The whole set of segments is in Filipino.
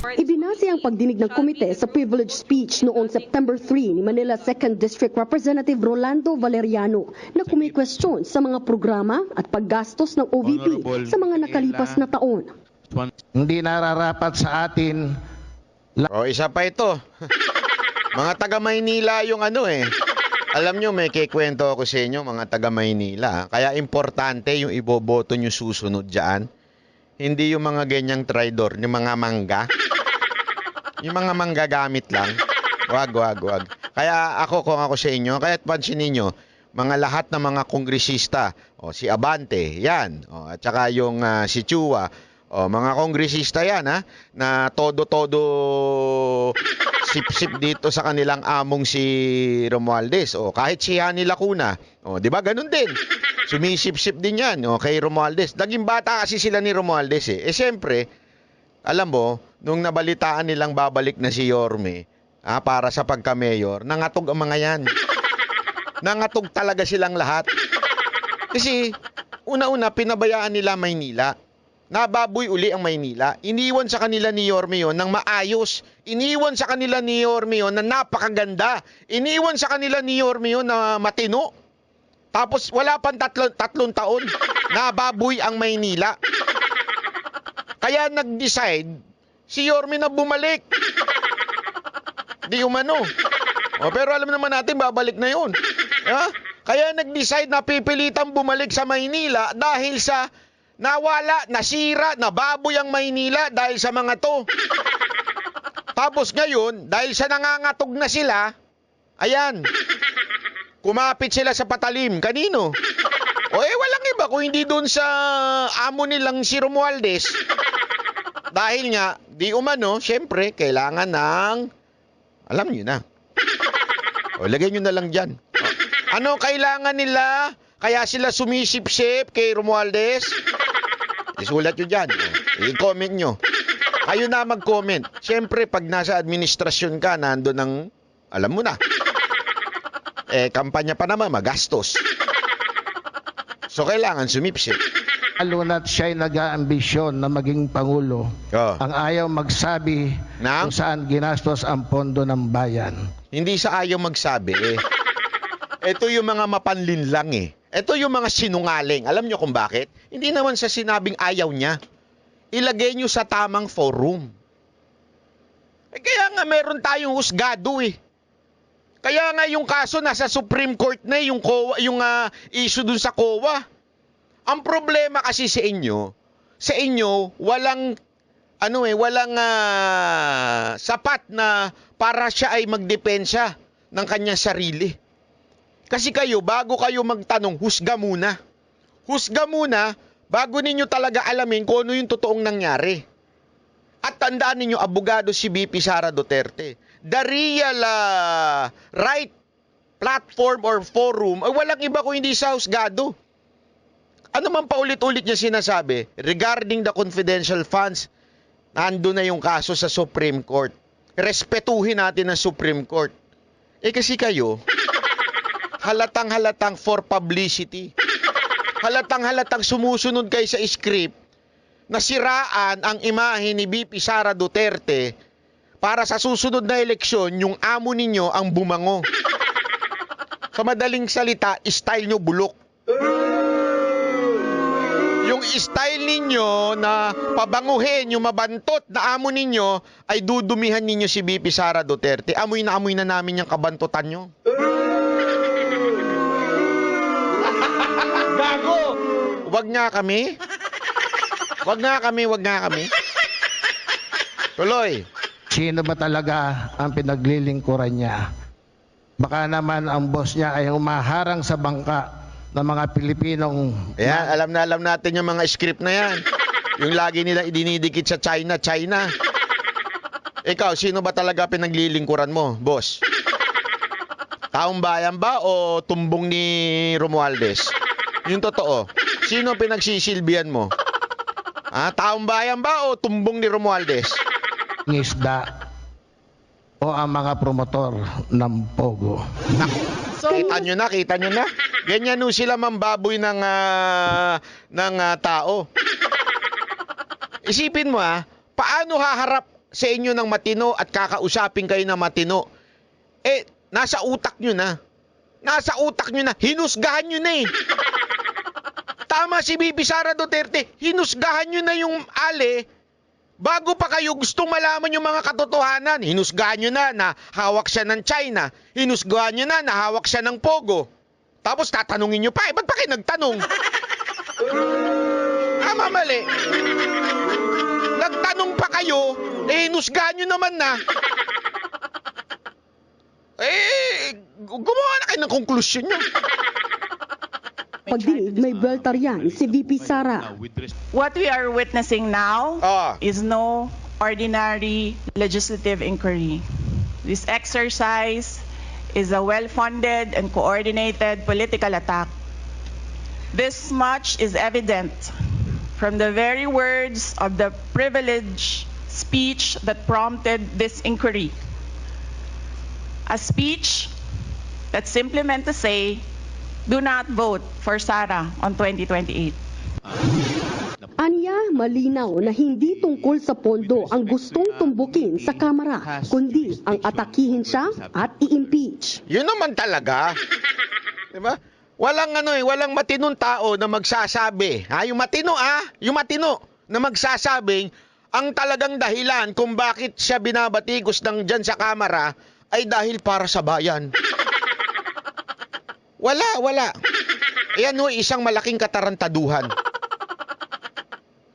Ibinase ang pagdinig ng komite sa privilege speech noong September 3 ni Manila 2nd District Representative Rolando Valeriano na kumikwestiyon sa mga programa at paggastos ng OVP sa mga nakalipas na taon. Hindi nararapat sa atin. O, isa pa ito. Mga taga Maynila yung ano eh. Alam nyo, may kikwento ako sa inyo, mga taga Maynila. Kaya importante yung iboboto nyo susunod dyan. Hindi yung mga ganyang traidor, yung mga mangga. Yung mga manggagamit lang. Wag. Kaya ako, kung ako sa inyo, kaya't pansinin nyo, mga lahat ng mga kongresista, o si Abante, yan. O, at saka yung si Chua, o, mga kongresista yan, ha, na todo-todo sip-sip dito sa kanilang among si Romualdez. O, kahit si Hani Lacuna, o, di ba, ganun din. Sumisip-sip din yan, o, kay Romualdez. Naging bata kasi sila ni Romualdez, eh. Siyempre, alam mo, nung nabalitaan nilang babalik na si Yorme, para sa pagka-mayor, nangatog ang mga yan. Nangatog talaga silang lahat. Kasi, una-una, pinabayaan nila Maynila. Nababoy uli ang Maynila. Iniwan sa kanila ni Yorme yun ng maayos. Iniwan sa kanila ni Yorme yun na napakaganda. Iniwan sa kanila ni Yorme yun na matino. Tapos wala pang tatlong taon, nababoy ang Maynila. Kaya nag-decide si Yorme na bumalik. Di umano. Pero alam naman natin, babalik na yun. Kaya nag-decide na pipilitang bumalik sa Maynila dahil sa nawala, nasira, nababoy ang Maynila dahil sa mga to. Tapos ngayon, dahil sa nangangatog na sila, ayan, kumapit sila sa patalim. Kanino? Walang iba kung hindi doon sa amo nilang si Romualdez. Dahil nga, di umano, syempre, kailangan ng, alam nyo na. Lagay nyo na lang dyan. Ano kailangan nila? Kaya sila sumisip-sip kay Romualdez? Isulat nyo dyan. I-comment nyo. Kayo na mag-comment. Siyempre, pag nasa administrasyon ka, nandun ang, alam mo na. Kampanya pa naman, magastos. So, kailangan sumipsip. Lalo na't siya'y nag-aambisyon na maging Pangulo. Ang ayaw magsabi kung saan ginastos ang pondo ng bayan. Hindi sa ayaw magsabi eh. Ito yung mga mapanlinlang eh. Ito yung mga sinungaling. Alam nyo kung bakit? Hindi naman sa sinabing ayaw niya. Ilagay nyo sa tamang forum. Kaya nga meron tayong husgado eh. Kaya nga yung kaso nasa Supreme Court na yung issue dun sa COA. Ang problema kasi sa inyo walang sapat na para siya ay magdepensa ng kanyang sarili. Kasi kayo, bago kayo magtanong, husga muna. Husga muna, bago ninyo talaga alamin kung ano yung totoong nangyari. At tandaan ninyo, abogado si VP Sara Duterte. The real right platform or forum, ay walang iba kung hindi sa husgado. Ano man paulit-ulit niya sinasabi, regarding the confidential funds, nandun na yung kaso sa Supreme Court. Respetuhin natin ang Supreme Court. Kasi kayo, halatang-halatang for publicity. Halatang-halatang sumusunod kayo sa script na siraan ang imahe ni VP Sara Duterte para sa susunod na eleksyon, yung amo ninyo ang bumango. Sa madaling salita, style nyo bulok. Yung style ninyo na pabanguhin, yung mabantot na amo ninyo, ay dudumihan ninyo si VP Sara Duterte. Amoy na namin yung kabantutan nyo. Gago! Wag nga kami. Tuloy. Sino ba talaga ang pinaglilingkuran niya? Baka naman ang boss niya ay humaharang sa bangka ng mga Pilipinong... Ayan, alam natin yung mga script na yan. Yung lagi nila idinidikit sa China. Ikaw, sino ba talaga pinaglilingkuran mo, boss? Taong bayan ba o tumbong ni Romualdez? Yung totoo. Sino pinagsisilbihan mo? Taong bayan ba o tumbong ni Romualdez? Isda o ang mga promotor ng Pogo. Kita nyo na. Ganyan nun sila mambaboy ng tao. Isipin mo paano sa inyo ng matino at kakausapin kayo ng matino, eh, nasa utak nyo na. Nasa utak nyo na. Hinusgahan nyo na eh. Tama si Bibi Sara Duterte. Hinusgahan nyo na yung Ale bago pa kayo gustong malaman yung mga katotohanan. Hinusgahan nyo na hawak siya ng China. Hinusgahan nyo na hawak siya ng Pogo. Tapos tatanungin nyo pa, ba't pa kayo nagtanong? Tama, mali. Nagtanong pa kayo, hinusgahan nyo naman na. Gumawa na kayo ng konklusyon nyo. Pagdinig, may buwelta riyan si VP Sara. What we are witnessing now Ah. is no ordinary legislative inquiry. This exercise is a well-funded and coordinated political attack. This much is evident from the very words of the privileged speech that prompted this inquiry. A speech that simply meant to say, do not vote for Sara on 2028. Anya, malinaw na hindi tungkol sa pondo ang gustong tumbukin sa Kamara, kundi ang atakihin siya at i-impeach. Yun naman talaga. 'Di ba? Walang matinong tao na magsasabi. Yung matino na magsasabing ang talagang dahilan kung bakit siya binabatikos ng diyan sa Kamara ay dahil para sa bayan. Wala. Yan isang malaking katarantaduhan.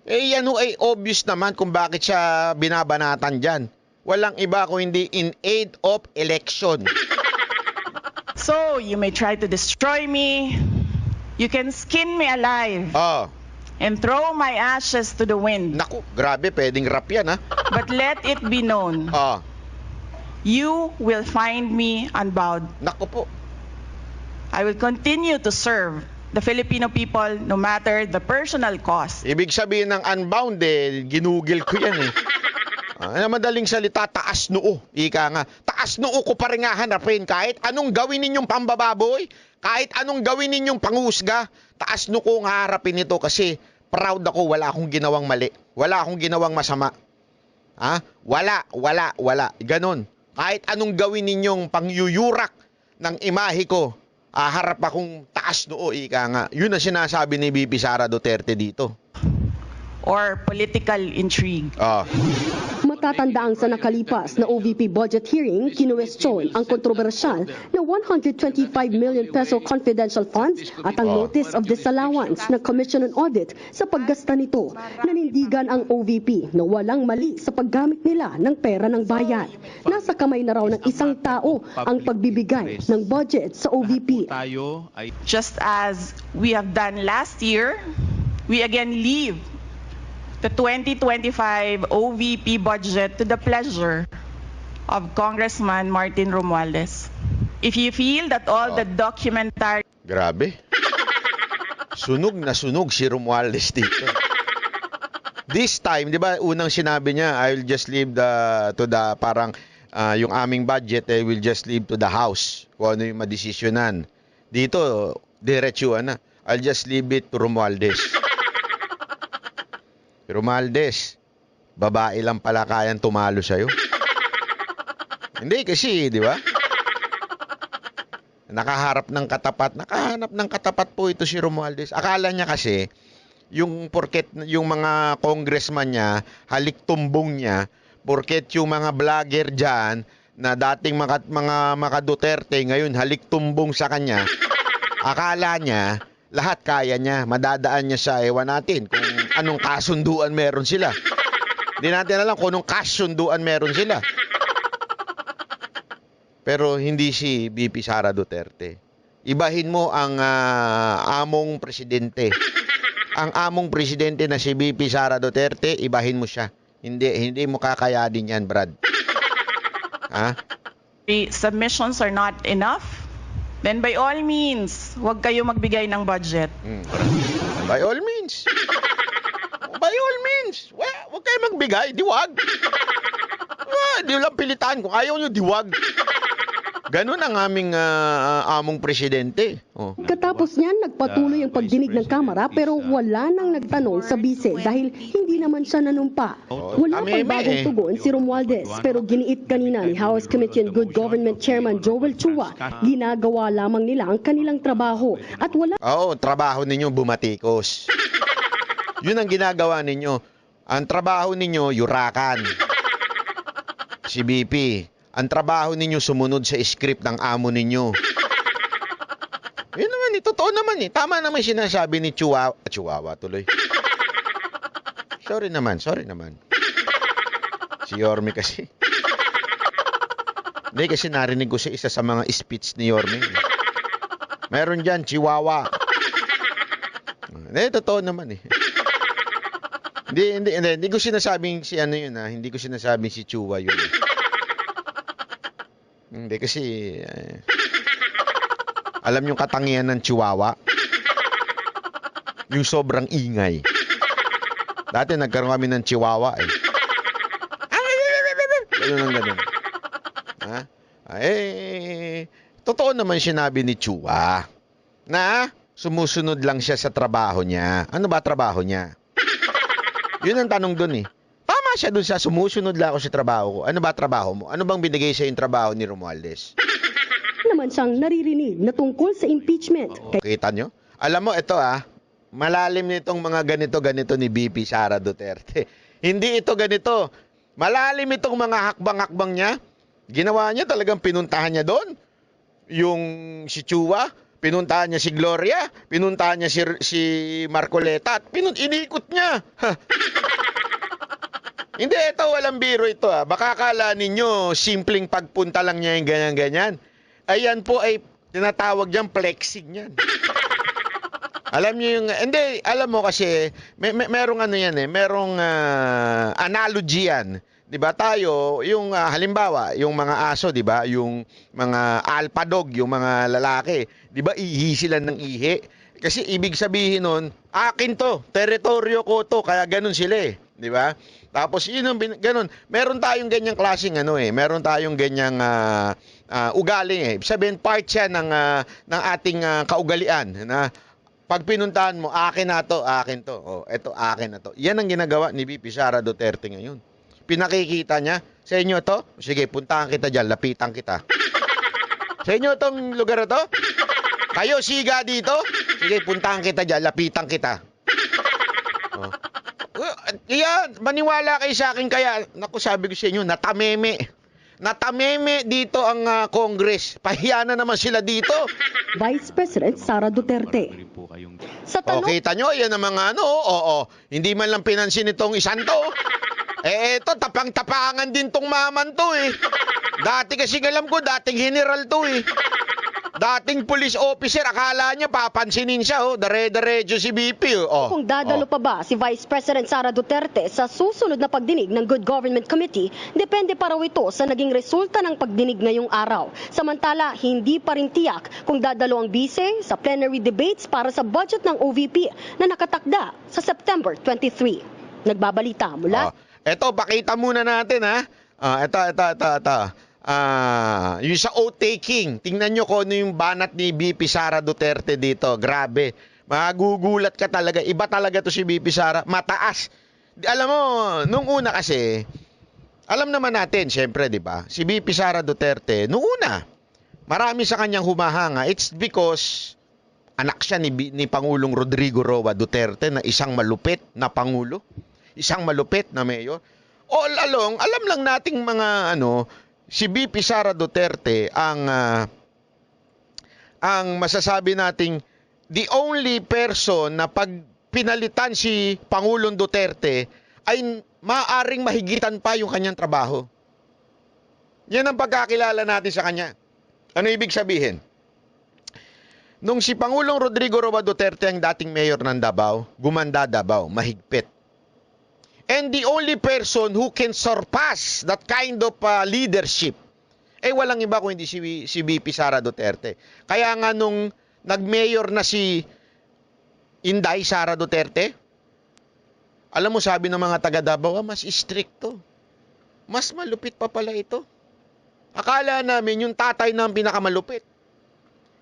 Yan ay obvious naman kung bakit siya binabanatan dyan. Walang iba kung hindi in aid of election. So, you may try to destroy me, you can skin me alive, Oh, and throw my ashes to the wind. naku, grabe, pwedeng rap yan ha. But let it be known, Oh, you will find me unbowed. naku po. I will continue to serve the Filipino people no matter the personal cost. Ibig sabihin ng unbound ginugil ko yan eh. Madaling salita, taas noo. Ika nga, taas noo ko pa rin nga hanapin kahit anong gawin ninyong pambababoy, kahit anong gawin ninyong pangusga, taas noo ko nga harapin ito kasi proud ako, wala akong ginawang mali. Wala akong ginawang masama. Wala. Ganon. Kahit anong gawin ninyong pangyuyurak ng imahe ko, harap akong taas noo, ika nga. Yun ang sinasabi ni VP Sara Duterte dito. Or political intrigue. Matatandaang sa nakalipas na OVP budget hearing, kinuwestiyon ang kontrobersyal na 125 million peso confidential funds at ang notice of disallowance ng Commission on Audit sa paggasta nito. Nanindigan ang OVP na walang mali sa paggamit nila ng pera ng bayan. Nasa kamay na raw ng isang tao ang pagbibigay ng budget sa OVP. Just as we have done last year, we again leave the 2025 OVP budget to the pleasure of Congressman Martin Romualdez. If you feel that all the documentary... Grabe. Sunog na sunog si Romualdez dito. This time, di ba, unang sinabi niya, I'll just leave yung aming budget, I will just leave to the House. Kung ano yung madesisyonan. Dito, diretsuhan na. I'll just leave it to Romualdez. Romualdez, babae lang pala kayang tumalo sa'yo. Hindi kasi, di ba? Nakahanap ng katapat po ito si Romualdez. Akala niya kasi, yung mga congressman niya, halik tumbong niya, porket yung mga vlogger dyan, na dating mga Duterte, ngayon halik tumbong sa kanya, akala niya, lahat kaya niya, madadaan niya sa ewan natin kung anong kasunduan meron sila. Hindi natin alam kung anong kasunduan meron sila. Pero hindi si VP Sara Duterte. Ibahin mo ang among presidente. Ang among presidente na si VP Sara Duterte, ibahin mo siya. Hindi mo kakayanin yan, Brad. submissions are not enough, then by all means, huwag kayo magbigay ng budget. By all means. By all means. Huwag kayo magbigay. Diwag. Di lang pilitan. Kung ayaw nyo, diwag. Ganun ang aming among presidente. Oh. Katapos niyan, nagpatuloy ang pagdinig ng Kamara pero wala nang nagtanong sa bise dahil hindi naman siya nanumpa. Wala pang bagong tugon si Romualdez pero giniit kanina ni House Committee on Good Government Chairman Joel Chua, ginagawa lamang nila ang kanilang trabaho at wala Oo, trabaho ninyo bumatikos. Yun ang ginagawa ninyo. Ang trabaho ninyo, yurakan. Si BP. Ang trabaho ninyo sumunod sa script ng amo ninyo. Yun naman, totoo naman eh. Tama naman sinasabi ni Chihuahua tuloy. Sorry naman. Si Yorme kasi. Hindi kasi narinig ko sa isa sa mga speech ni Yorme. Meron dyan, Chihuahua. Hindi, totoo naman eh. Hindi ko sinasabing si ano yun ha. Hindi ko sinasabing si Chua yun. Hindi kasi alam yung katangian ng Chihuahua? Yung sobrang ingay. Dati nagkaroon kami ng Chihuahua eh. Ganun. Ha? Totoo naman sinabi ni Chua na sumusunod lang siya sa trabaho niya. Ano ba trabaho niya? Yun ang tanong dun eh. Tama siya dun sa sumusunod lang ako sa trabaho ko. Ano ba trabaho mo? Ano bang binigay sa yung trabaho ni Romualdez? naman siyang naririnig na tungkol sa impeachment. Kita nyo? Alam mo, ito malalim nitong mga ganito-ganito ni BP Sara Duterte. Hindi ito ganito. Malalim itong mga hakbang-hakbang niya. Ginawa niya talagang pinuntahan niya doon. Yung si Chua, pinuntahan niya si Gloria, pinuntahan niya si Marcoleta, at inikot niya. Hindi, ito walang biro ito. Baka akala ninyo, simpleng pagpunta lang niya yung ganyan-ganyan. Ayan po ay tinatawag niyang flexing yan. Alam niyo yung, hindi, alam mo kasi, merong ano yan merong analogy yan. 'Di ba tayo, yung halimbawa, yung mga aso, 'di ba? Yung mga alpha dog, yung mga lalaki, 'di ba? Ihi sila ng ihi. Kasi ibig sabihin nun, akin 'to, teritoryo ko 'to, kaya ganun sila 'di ba? Tapos yun yung ganun. Meron tayong ganyang klaseng meron tayong ganyang ugali Ibig sabihin part siya ng ating kaugalian na pag pinuntahan mo, akin na 'to, akin 'to. Oh, eto akin na 'to. Yan ang ginagawa ni BP Sara Duterte ngayon. Pinakikita niya, sa inyo to? Sige, puntahan kita dyan, lapitan kita. Sa inyo tong lugar na to? Kayo, siga dito? Sige, puntahan kita dyan, lapitan kita. Oh. Yan, maniwala kayo sa akin kaya, naku, sabi ko sa inyo, natameme. Natameme dito ang Congress. Pahiya na naman sila dito. Vice President Sara Duterte. Sa tanong, kita nyo, yan ang mga hindi man lang pinansin itong isang to. Eto, tapang-tapangan din tong maman to Dati kasi alam ko, dating general to Dating police officer, akala niya papansinin siya Dare-diretso si BP kung dadalo pa ba si Vice President Sara Duterte sa susunod na pagdinig ng Good Government Committee, depende pa raw ito sa naging resulta ng pagdinig ngayong araw. Samantala, hindi pa rin tiyak kung dadalo ang bise sa plenary debates para sa budget ng OVP na nakatakda sa September 23. Nagbabalita mula Eto, pakita muna natin Ito. Yung sa oath-taking. Tingnan nyo kung ano yung banat ni BP Sara Duterte dito. Grabe. Magugulat ka talaga. Iba talaga to si BP Sara. Mataas. Alam mo, nung una kasi, alam naman natin, syempre, di ba? Si BP Sara Duterte, nung una, marami sa kanyang humahanga. It's because anak siya ni Pangulong Rodrigo Roa Duterte na isang malupit na Pangulo. Isang malupit na mayor. All along, alam lang nating mga si BP Sara Duterte ang masasabi nating the only person na pag pinalitan si Pangulong Duterte ay maaaring mahigitan pa yung kanyang trabaho. Yan ang pagkakilala natin sa kanya. Ano ibig sabihin? Nung si Pangulong Rodrigo Roa Duterte ang dating mayor ng Davao, gumanda Davao, mahigpit. And the only person who can surpass that kind of leadership, walang iba kung hindi si BP Sara Duterte. Kaya nga nung nag-mayor na si Inday Sara Duterte, alam mo sabi ng mga taga Davao, mas stricto. Mas malupit pa pala ito. Akala namin yung tatay na ang pinakamalupit.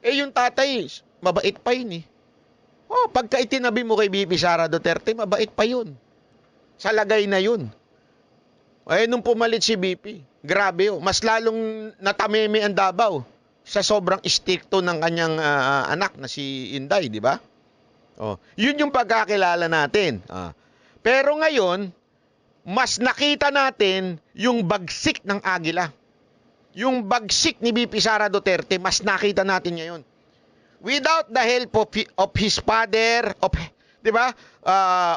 Eh yung tatay, mabait pa yun eh. Oh, pagka itinabi mo kay BP Sara Duterte, mabait pa yun. Sa lagay na yun. Eh nung pumalit si BP, grabe oh, mas lalong natameme ang Davao sa sobrang istrikto ng kanyang anak na si Inday, di ba? Oh, yun yung pagkakilala natin. Pero ngayon, mas nakita natin yung bagsik ng Agila. Yung bagsik ni BP Sara Duterte, mas nakita natin ngayon. Without the help of his father, di ba?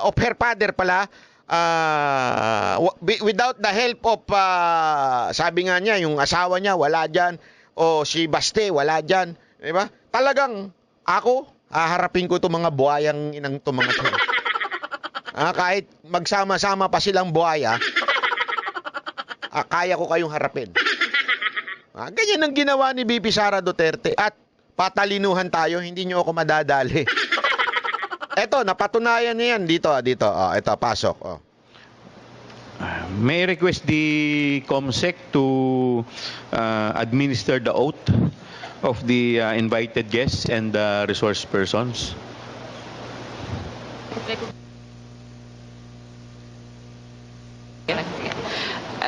Of her father pala, without the help of, sabi nga niya, yung asawa niya, wala dyan. O si Baste, wala dyan. Di ba? Talagang, ako, haharapin ko itong mga buhayang inang itong mga ito. Kahit magsama-sama pa silang buhaya, kaya ko kayong harapin. Ganyan ang ginawa ni BP Sara Duterte. At patalinuhan tayo, hindi nyo ako madadali. Eto, napatunayan niyan dito. Ito, pasok. May I request the COMSEC to administer the oath of the invited guests and the resource persons.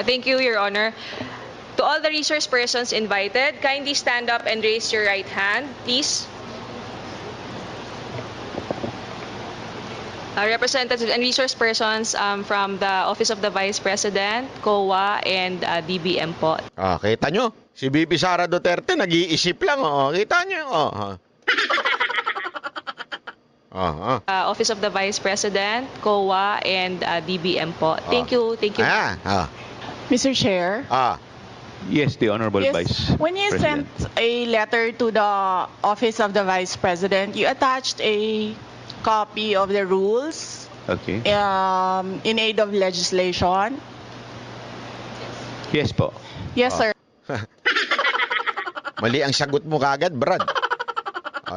Thank you, Your Honor. To all the resource persons invited, kindly stand up and raise your right hand, please. Representatives and resource persons from the Office of the Vice President, COA, and DBM po. Kita nyo? Si BP Sara Duterte, nag-iisip lang. Kita nyo? Office of the Vice President, COA, and DBM po. Thank you. Thank you. Mr. Chair. Yes, the Honorable Yes, Vice when you President. sent a letter to the Office of the Vice President, you attached a copy of the rules Okay. in aid of legislation. Yes po. Yes, sir. Mali ang sagot mo kagad, Brad.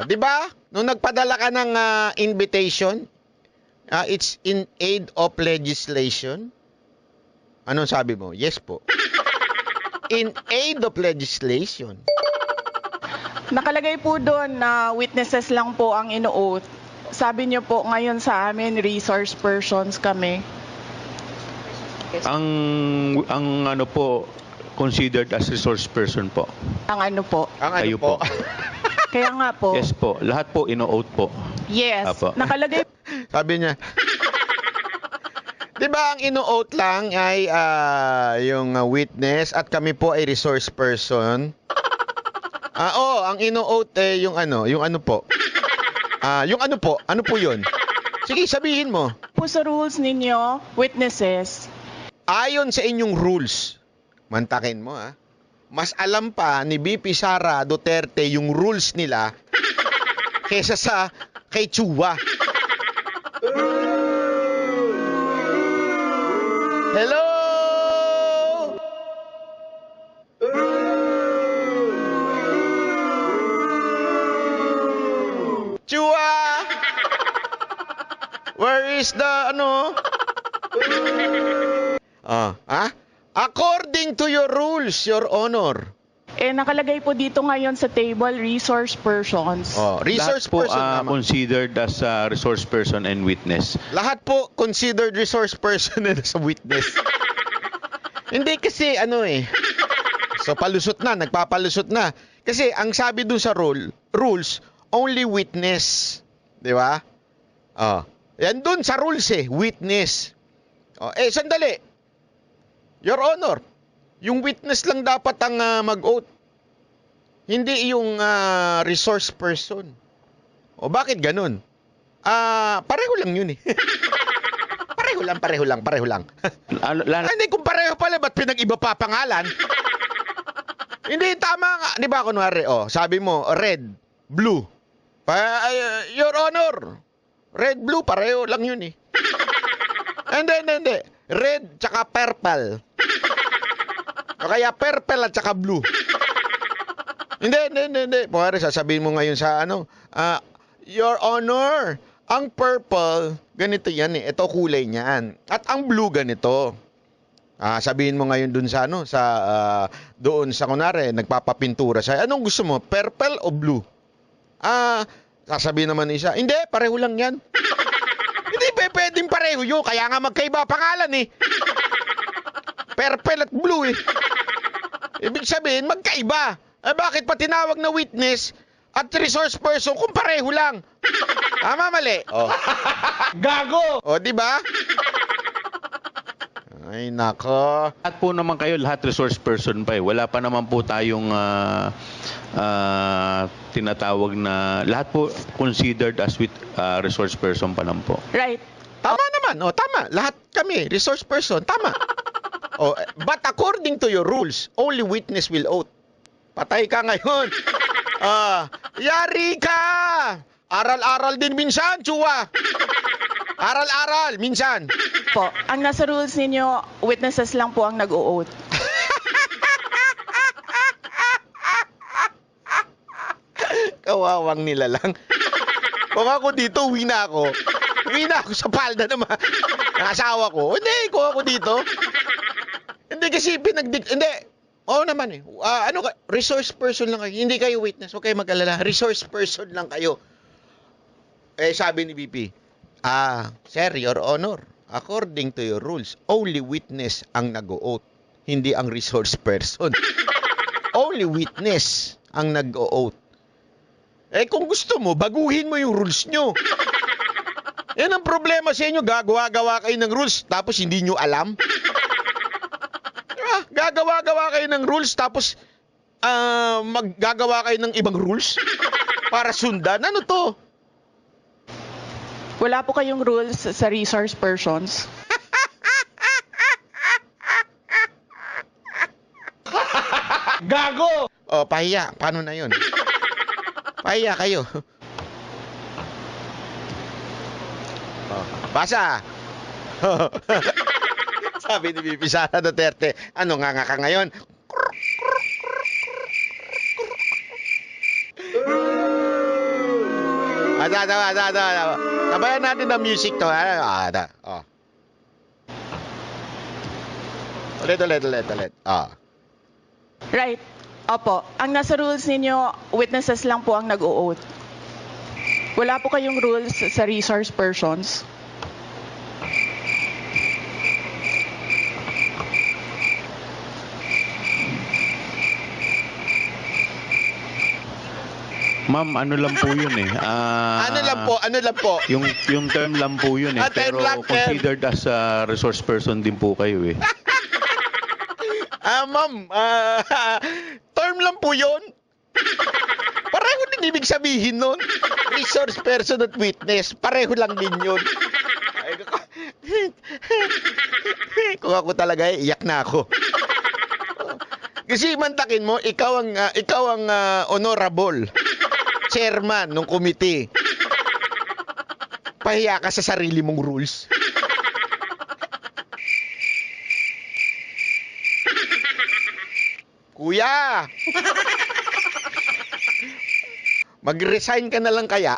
Di ba? Nung nagpadala ka ng invitation, it's in aid of legislation. Anong sabi mo? Yes po. In aid of legislation. Nakalagay po doon na witnesses lang po ang ino-oath. Sabi niyo po ngayon sa amin, resource persons kami. Ang ano po, considered as resource person po. Ang ano po? Ang ano Kayo po? Kaya nga po. Yes po. Lahat po ino-oath po. Yes. Apo. Nakalagay Sabi niya. Di ba ang ino-oath lang ay yung witness at kami po ay resource person? Ang ino-oath yung ano po. Yung ano po yun? Sige, sabihin mo. po sa rules ninyo, witnesses. Ayon sa inyong rules, mantakin mo mas alam pa ni BP Sara Duterte yung rules nila kesa sa kay Chua. Hello! Chua! Where is the According to your rules, Your Honor. Nakalagay po dito ngayon sa table, resource persons. Resource Lahat po person naman. considered as a resource person and witness. Lahat po considered resource person and as a witness. Hindi kasi So palusot na, nagpapalusot na. Kasi ang sabi dun sa rules, only witness. Di ba? Yan dun sa rules witness. Sandali. Your Honor, yung witness lang dapat ang mag-oath. Hindi yung resource person. Bakit ganun? Pareho lang yun Pareho lang. Hindi, kung pareho pala, ba't pinag-iba pa pangalan? Hindi, tama nga. Di ba, kunwari, sabi mo, red, blue. Your Honor, red, blue, pareho lang yun Hindi. Red, tsaka purple. O kaya purple at tsaka blue. Hindi. Pwede sasabihin mo ngayon sa Your Honor, ang purple, ganito yan Ito kulay niyan. At ang blue, ganito. Sabihin mo ngayon dun sa ano, doon sa kunwari, nagpapapintura sa, anong gusto mo? Purple o blue? Sasabihin naman isa, hindi, pareho lang yan. Hindi pwedeng pareho yun, kaya nga magkaiba pangalan eh. Purple at blue eh. Ibig sabihin, magkaiba. Bakit pa tinawag na witness at resource person kung pareho lang? Tama, mali. Gago! Di ba? Ay, nako. Lahat po naman kayo, lahat resource person pa eh. Wala pa naman po tayong tinatawag na, lahat po considered as resource person pa lang po. Right. Tama naman. Tama. Lahat kami, resource person. Tama. But according to your rules, only witness will oath. Patay ka ngayon. Yari ka! Aral-aral din minsan, Chua. Aral-aral, minsan. Po, ang nasa rules ninyo, witnesses lang po ang nag-o-oath. Kawawang nila lang. Kung ako dito, uwi na ako. Uwi na ako sa palda ng asawa ko. Hindi, kung ako dito. Hindi kasi hindi. Oo naman eh. Resource person lang kayo. Hindi kayo witness. Huwag kayo mag-alala. Resource person lang kayo. Sabi ni BP, Sir, Your Honor, according to your rules, only witness ang nag-o-oath, hindi ang resource person. Only witness ang nag-o-oath. Kung gusto mo, baguhin mo yung rules nyo. Yan ang problema sa inyo, gagawa-gawa kayo ng rules, tapos hindi nyo alam. Diba? Gagawa-gawa kayo ng rules, tapos maggagawa kayo ng ibang rules para sundan. Ano to? Wala po kayong rules sa resource persons. Gago! Pahiya. Paano na yun? Pahiya kayo. Basa! Sabi ni BP Sara Duterte, ano nga ka ngayon? Sabayan natin ang music to. Ulit. Right. Opo. Ang nasa rules ninyo, witnesses lang po ang nag-o-oath. Wala po kayong rules sa resource persons. Ma'am, ano lang po yun eh. Ano lang po? Yung term lang po yun eh. Term Pero lang, considered as a resource person din po kayo eh. Ma'am, term lang po yun. Pareho din ibig sabihin nun. Resource person at witness. Pareho lang din yun. Kung ako talaga, iyak na ako. Kasi mantakin mo, ikaw ang honorable chairman ng committee. Pahiya ka sa sarili mong rules. Kuya! Mag-resign ka na lang kaya?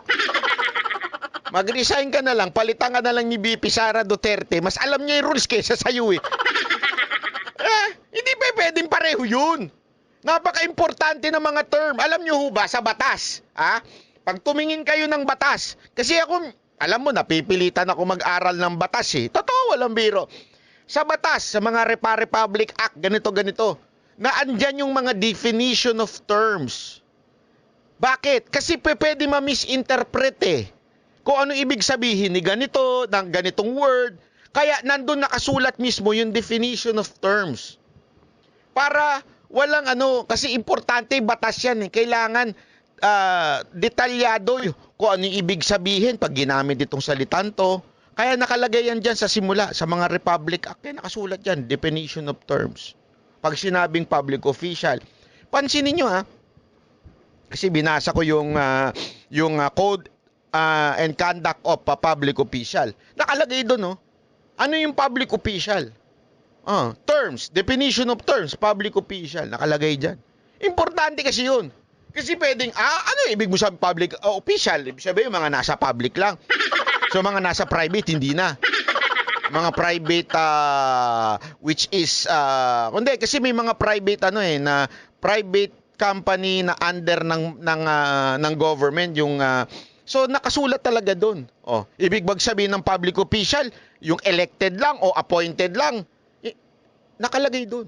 Mag-resign ka na lang, palitan ka na lang ni BP Sara Duterte. Mas alam niya yung rules kaysa sa'yo eh. Hindi pa pwedeng pareho yun. Napaka-importante ng mga term. Alam niyo ho ba sa batas? Pag tumingin kayo ng batas, kasi ako, alam mo, napipilitan ako mag-aral ng batas eh. Totoo, walang biro. Sa batas, sa mga Republic Act, ganito, na andyan yung mga definition of terms. Bakit? Kasi pwede ma-misinterpret eh. Kung ano ibig sabihin ni ganito, ng ganitong word. Kaya nandun nakasulat mismo yung definition of terms. Para walang kasi importante batas yan eh. Kailangan detalyado kung ano yung ibig sabihin pag ginamit itong salitan to. Kaya nakalagay yan dyan sa simula, sa mga Republic Act. Kaya nakasulat yan, definition of terms. Pag sinabing public official. Pansinin nyo kasi binasa ko yung Code and Conduct of a Public Official. Nakalagay doon, ano yung public official? Terms, definition of terms, public official, nakalagay dyan. Importante kasi yun. Kasi pwedeng, ano ibig mo sabihin public official? Ibig sabihin yung mga nasa public lang. So mga nasa private, hindi na. mga private which is kundi kasi may mga private na private company na under ng government yung so nakasulat talaga doon. Oh, ibig sabihin ng public official, yung elected lang o appointed lang, nakalagay doon.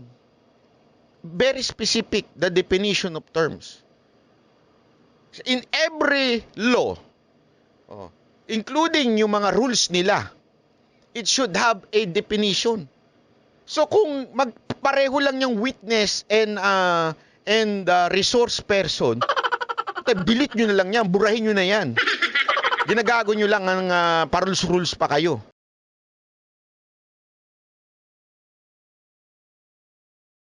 Very specific the definition of terms. In every law, including yung mga rules nila, it should have a definition. So kung magpareho lang yung witness and resource person, delete nyo na lang yan, burahin nyo na yan. Ginagago nyo lang ang rules pa kayo.